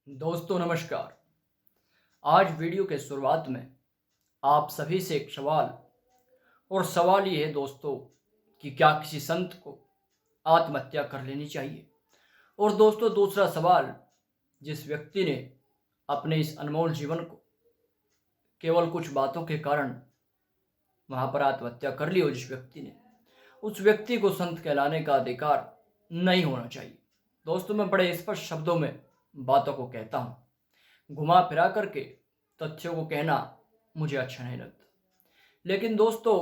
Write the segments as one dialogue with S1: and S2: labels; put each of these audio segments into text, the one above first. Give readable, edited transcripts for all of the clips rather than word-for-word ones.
S1: दोस्तों नमस्कार। आज वीडियो के शुरुआत में आप सभी से एक सवाल और सवाल ये है दोस्तों कि क्या किसी संत को आत्महत्या कर लेनी चाहिए। और दोस्तों दूसरा सवाल, जिस व्यक्ति ने अपने इस अनमोल जीवन को केवल कुछ बातों के कारण वहाँ पर आत्महत्या कर ली हो, जिस व्यक्ति ने, उस व्यक्ति को संत कहलाने का अधिकार नहीं होना चाहिए। दोस्तों मैं बड़े स्पष्ट शब्दों में बातों को कहता हूँ, घुमा फिरा करके तथ्यों को कहना मुझे अच्छा नहीं लगता। लेकिन दोस्तों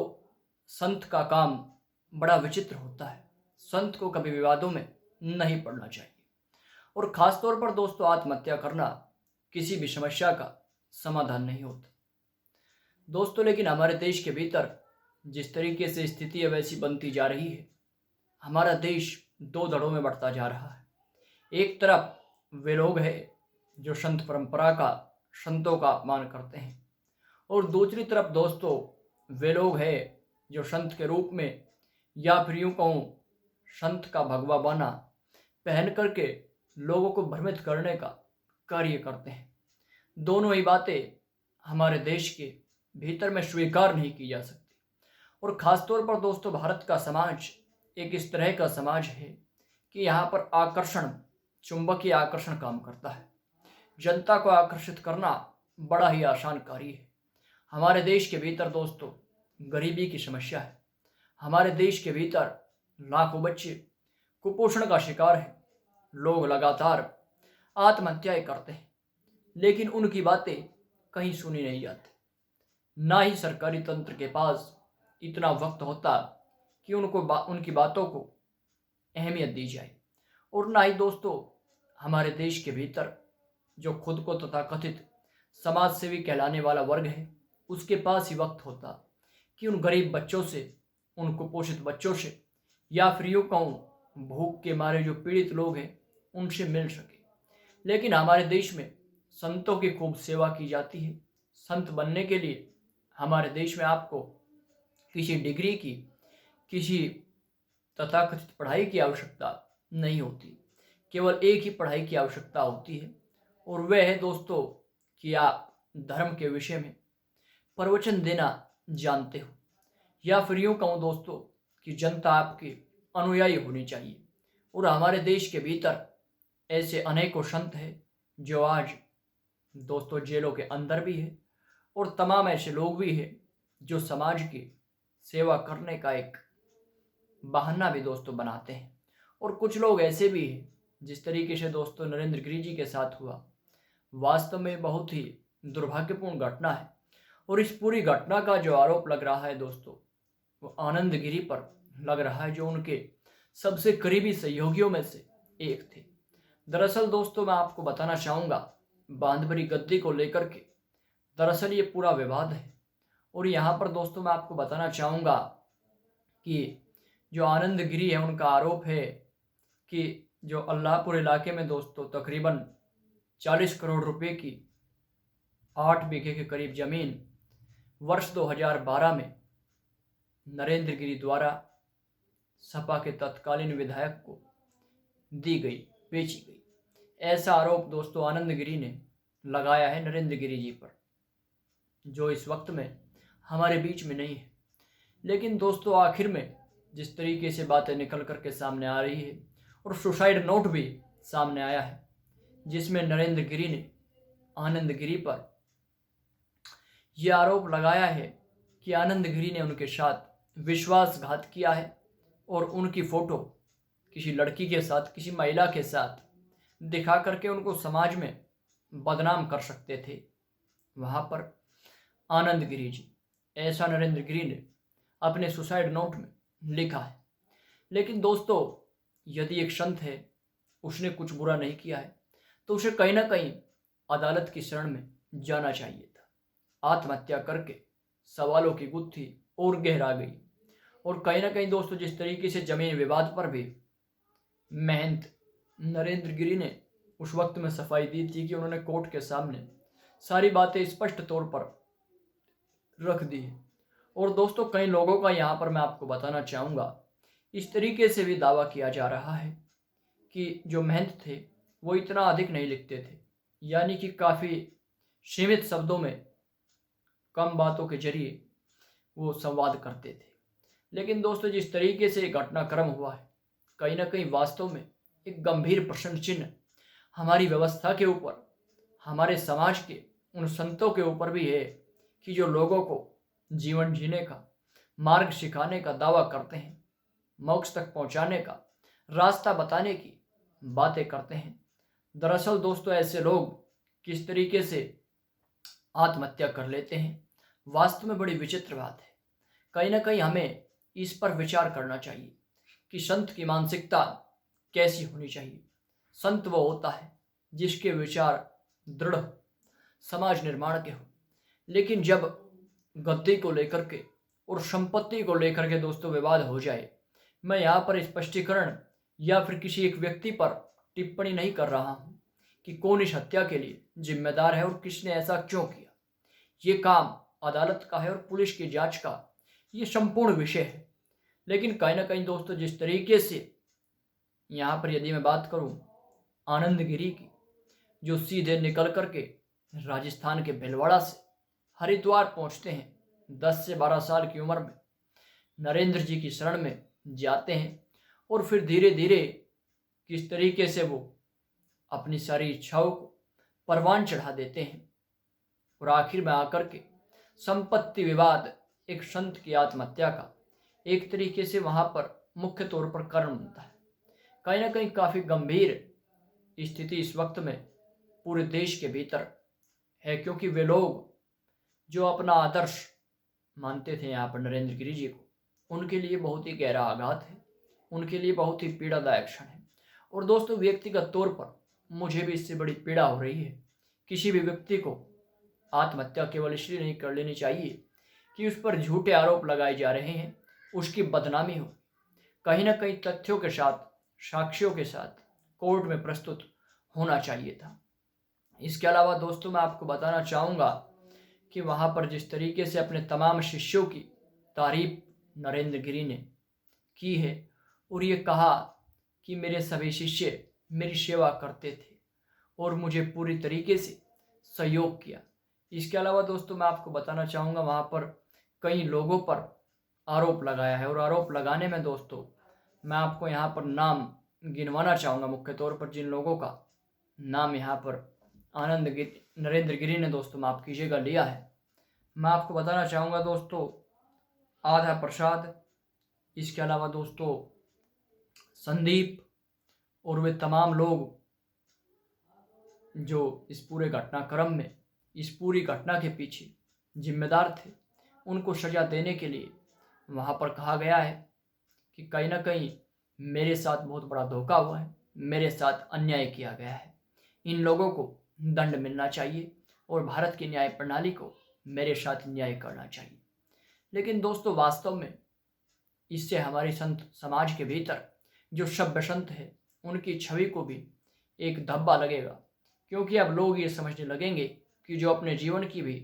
S1: संत का काम बड़ा विचित्र होता है। संत को कभी विवादों में नहीं पड़ना चाहिए और ख़ासतौर पर दोस्तों आत्महत्या करना किसी भी समस्या का समाधान नहीं होता दोस्तों। लेकिन हमारे देश के भीतर जिस तरीके से स्थिति है वैसी बनती जा रही है। हमारा देश दो धड़ों में बढ़ता जा रहा है। एक तरफ वे लोग हैं जो संत परंपरा का, संतों का अपमान करते हैं, और दूसरी तरफ दोस्तों वे लोग हैं जो संत के रूप में, या फिर यूँ कहूँ संत का भगवा बाना पहन करके लोगों को भ्रमित करने का कार्य करते हैं। दोनों ही बातें हमारे देश के भीतर में स्वीकार नहीं की जा सकती। और ख़ासतौर पर दोस्तों भारत का समाज एक इस तरह का समाज है कि यहाँ पर आकर्षण, चुंबकीय आकर्षण काम करता है। जनता को आकर्षित करना बड़ा ही आसान कार्य है। हमारे देश के भीतर दोस्तों गरीबी की समस्या है। हमारे देश के भीतर लाखों बच्चे कुपोषण का शिकार हैं। लोग लगातार आत्महत्याएं करते हैं, लेकिन उनकी बातें कहीं सुनी नहीं जाती। ना ही सरकारी तंत्र के पास इतना वक्त होता कि उनकी बातों को अहमियत दी जाए, और ना ही दोस्तों हमारे देश के भीतर जो खुद को तथाकथित समाज सेवी कहलाने वाला वर्ग है उसके पास ही वक्त होता कि उन गरीब बच्चों से, उन कुपोषित बच्चों से, या फिर यूँ कहूँ भूख के मारे जो पीड़ित लोग हैं उनसे मिल सके। लेकिन हमारे देश में संतों की खूब सेवा की जाती है। संत बनने के लिए हमारे देश में आपको किसी डिग्री की, किसी तथाकथित पढ़ाई की आवश्यकता नहीं होती। केवल एक ही पढ़ाई की आवश्यकता होती है, और वह है दोस्तों कि आप धर्म के विषय में प्रवचन देना जानते हो, या फिर यूँ कहूँ दोस्तों कि जनता आपकी अनुयायी होनी चाहिए। और हमारे देश के भीतर ऐसे अनेकों संत हैं जो आज दोस्तों जेलों के अंदर भी है, और तमाम ऐसे लोग भी हैं जो समाज की सेवा करने का एक बहाना भी दोस्तों बनाते हैं। और कुछ लोग ऐसे भी हैं, जिस तरीके से दोस्तों नरेंद्र गिरि जी के साथ हुआ, वास्तव में बहुत ही दुर्भाग्यपूर्ण घटना है। और इस पूरी घटना का जो आरोप लग रहा है दोस्तों वो आनंद गिरि पर लग रहा है, जो उनके सबसे करीबी सहयोगियों में से एक थे। दरअसल दोस्तों मैं आपको बताना चाहूँगा बांधवरी गद्दी को लेकर के दरअसल ये पूरा विवाद है। और यहाँ पर दोस्तों मैं आपको बताना चाहूँगा कि जो आनंद गिरि है उनका आरोप है कि जो अल्लाहपुर इलाके में दोस्तों तकरीबन 40 करोड़ रुपए की 8 बीघे के करीब ज़मीन वर्ष 2012 में नरेंद्र गिरि द्वारा सपा के तत्कालीन विधायक को दी गई, बेची गई। ऐसा आरोप दोस्तों आनंद गिरि ने लगाया है नरेंद्र गिरि जी पर, जो इस वक्त में हमारे बीच में नहीं है। लेकिन दोस्तों आखिर में जिस तरीके से बातें निकल करके सामने आ रही है, और सुसाइड नोट भी सामने आया है जिसमें नरेंद्र गिरि ने आनंद गिरि पर यह आरोप लगाया है कि आनंद गिरि ने उनके साथ विश्वासघात किया है, और उनकी फ़ोटो किसी लड़की के साथ, किसी महिला के साथ दिखा करके उनको समाज में बदनाम कर सकते थे। वहाँ पर आनंद गिरि जी, ऐसा नरेंद्र गिरि ने अपने सुसाइड नोट में लिखा है। लेकिन दोस्तों यदि एक संत है, उसने कुछ बुरा नहीं किया है, तो उसे कहीं ना कहीं अदालत की शरण में जाना चाहिए था। आत्महत्या करके सवालों की गुत्थी और गहरा गई। और कहीं ना कहीं दोस्तों जिस तरीके से जमीन विवाद पर भी महंत नरेंद्र गिरि ने उस वक्त में सफाई दी थी कि उन्होंने कोर्ट के सामने सारी बातें स्पष्ट तौर पर रख दी है। और दोस्तों कई लोगों का यहाँ पर मैं आपको बताना चाहूँगा, इस तरीके से भी दावा किया जा रहा है कि जो महंत थे वो इतना अधिक नहीं लिखते थे, यानी कि काफ़ी सीमित शब्दों में, कम बातों के जरिए वो संवाद करते थे। लेकिन दोस्तों, जिस तरीके से घटनाक्रम हुआ है, कहीं ना कहीं वास्तव में एक गंभीर प्रश्न चिन्ह हमारी व्यवस्था के ऊपर, हमारे समाज के उन संतों के ऊपर भी है कि जो लोगों को जीवन जीने का मार्ग सिखाने का दावा करते हैं, मोक्ष तक पहुंचाने का रास्ता बताने की बातें करते हैं। दरअसल दोस्तों, ऐसे लोग किस तरीके से आत्महत्या कर लेते हैं, वास्तव में बड़ी विचित्र बात है। कहीं ना कहीं हमें इस पर विचार करना चाहिए कि संत की मानसिकता कैसी होनी चाहिए। संत वो होता है जिसके विचार दृढ़, समाज निर्माण के हो। लेकिन जब गद्दी को लेकर के और संपत्ति को लेकर के दोस्तों विवाद हो जाए, मैं यहाँ पर स्पष्टीकरण या फिर किसी एक व्यक्ति पर टिप्पणी नहीं कर रहा हूँ कि कौन इस हत्या के लिए जिम्मेदार है और किसने ऐसा क्यों किया। ये काम अदालत का है और पुलिस की जांच का ये संपूर्ण विषय है। लेकिन कहीं ना कहीं दोस्तों, जिस तरीके से यहाँ पर यदि मैं बात करूँ आनंद गिरी की, जो सीधे निकल करके राजस्थान के भिलवाड़ा से हरिद्वार पहुँचते हैं 10 से 12 साल की उम्र में, नरेंद्र जी की शरण में जाते हैं और फिर धीरे धीरे किस तरीके से वो अपनी सारी इच्छाओं को परवान चढ़ा देते हैं और आखिर में आकर के संपत्ति विवाद एक संत की आत्महत्या का एक तरीके से वहाँ पर मुख्य तौर पर कारण बनता है। कहीं ना कहीं काफ़ी गंभीर स्थिति इस वक्त में पूरे देश के भीतर है, क्योंकि वे लोग जो अपना आदर्श मानते थे यहाँ पर नरेंद्र गिरी जी को, उनके लिए बहुत ही गहरा आघात है, उनके लिए बहुत ही पीड़ादायक क्षण है। और दोस्तों, व्यक्तिगत तौर पर मुझे भी इससे बड़ी पीड़ा हो रही है। किसी भी व्यक्ति को आत्महत्या केवल इसलिए नहीं कर लेनी चाहिए कि उस पर झूठे आरोप लगाए जा रहे हैं, उसकी बदनामी हो। कहीं ना कहीं तथ्यों के साथ, साक्ष्यों के साथ कोर्ट में प्रस्तुत होना चाहिए था। इसके अलावा दोस्तों, मैं आपको बताना चाहूँगा कि वहाँ पर जिस तरीके से अपने तमाम शिष्यों की तारीफ नरेंद्र गिरी ने की है और ये कहा कि मेरे सभी शिष्य मेरी सेवा करते थे और मुझे पूरी तरीके से सहयोग किया। इसके अलावा दोस्तों, मैं आपको बताना चाहूँगा वहाँ पर कई लोगों पर आरोप लगाया है और आरोप लगाने में दोस्तों मैं आपको यहाँ पर नाम गिनवाना चाहूँगा। मुख्य तौर पर जिन लोगों का नाम यहाँ पर नरेंद्र गिरी ने दोस्तों माफ़ कीजिएगा लिया है, मैं आपको बताना चाहूँगा दोस्तों आधा प्रसाद, इसके अलावा दोस्तों संदीप और वे तमाम लोग जो इस पूरे घटनाक्रम में, इस पूरी घटना के पीछे जिम्मेदार थे, उनको सजा देने के लिए वहाँ पर कहा गया है कि कहीं ना कहीं मेरे साथ बहुत बड़ा धोखा हुआ है, मेरे साथ अन्याय किया गया है, इन लोगों को दंड मिलना चाहिए और भारत की न्याय प्रणाली को मेरे साथ न्याय करना चाहिए। लेकिन दोस्तों, वास्तव में इससे हमारी संत समाज के भीतर जो सभ्य संत है उनकी छवि को भी एक धब्बा लगेगा, क्योंकि अब लोग ये समझने लगेंगे कि जो अपने जीवन की भी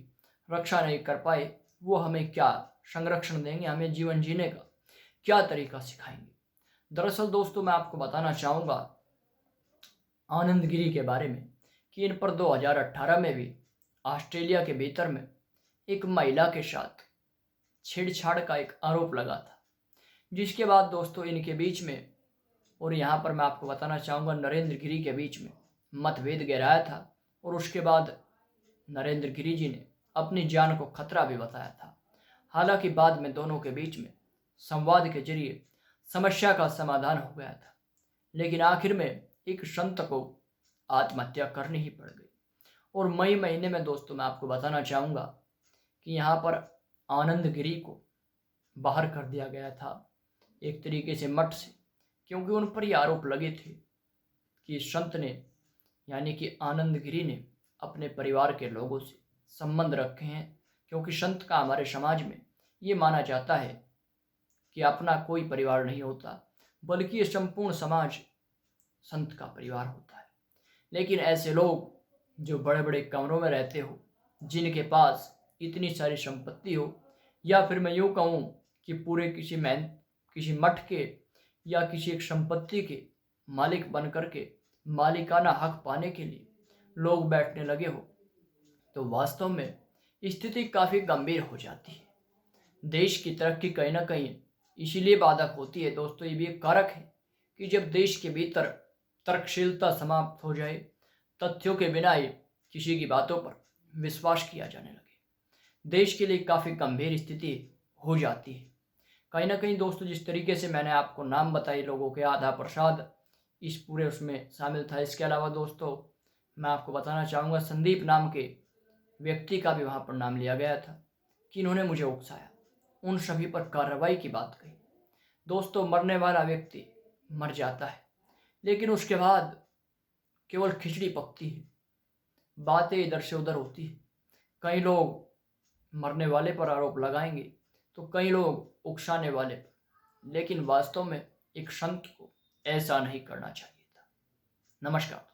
S1: रक्षा नहीं कर पाए वो हमें क्या संरक्षण देंगे, हमें जीवन जीने का क्या तरीका सिखाएंगे। दरअसल दोस्तों, मैं आपको बताना चाहूँगा आनंद गिरी के बारे में कि इन पर 2018 में भी ऑस्ट्रेलिया के भीतर में एक महिला के साथ छेड़छाड़ का एक आरोप लगा था, जिसके बाद दोस्तों इनके बीच में, और यहाँ पर मैं आपको बताना चाहूँगा नरेंद्र गिरी के बीच में मतभेद गहराया था और उसके बाद नरेंद्र गिरी जी ने अपनी जान को खतरा भी बताया था। हालांकि बाद में दोनों के बीच में संवाद के जरिए समस्या का समाधान हो गया था, लेकिन आखिर में एक संत को आत्महत्या करनी ही पड़ गई। और मई महीने में दोस्तों मैं आपको बताना चाहूँगा कि यहाँ पर आनंद गिरी को बाहर कर दिया गया था एक तरीके से मठ से, क्योंकि उन पर ये आरोप लगे थे कि संत ने, यानी कि आनंद गिरी ने अपने परिवार के लोगों से संबंध रखे हैं, क्योंकि संत का हमारे समाज में ये माना जाता है कि अपना कोई परिवार नहीं होता, बल्कि ये संपूर्ण समाज संत का परिवार होता है। लेकिन ऐसे लोग जो बड़े बड़े कमरों में रहते हो, जिनके पास इतनी सारी संपत्ति हो, या फिर मैं यूँ कहूँ कि पूरे किसी मठ के या किसी एक संपत्ति के मालिक बन करके मालिकाना हक पाने के लिए लोग बैठने लगे हो तो वास्तव में स्थिति काफ़ी गंभीर हो जाती है। देश की तरक्की कहीं ना कहीं इसीलिए बाधक होती है दोस्तों। ये भी एक कारक है कि जब देश के भीतर तर्कशीलता समाप्त हो जाए, तथ्यों के बिना ही किसी की बातों पर विश्वास किया जाने लगे, देश के लिए काफ़ी गंभीर स्थिति हो जाती है। कहीं ना कहीं दोस्तों जिस तरीके से मैंने आपको नाम बताए लोगों के, आधा प्रसाद इस पूरे उसमें शामिल था। इसके अलावा दोस्तों मैं आपको बताना चाहूँगा संदीप नाम के व्यक्ति का भी वहाँ पर नाम लिया गया था कि इन्होंने मुझे उकसाया, उन सभी पर कार्रवाई की बात कही। दोस्तों मरने वाला व्यक्ति मर जाता है लेकिन उसके बाद केवल खिचड़ी पकती है, बातें इधर से उधर होती है। कई लोग मरने वाले पर आरोप लगाएंगे तो कई लोग उकसाने वाले पर, लेकिन वास्तव में एक संत को ऐसा नहीं करना चाहिए था। नमस्कार।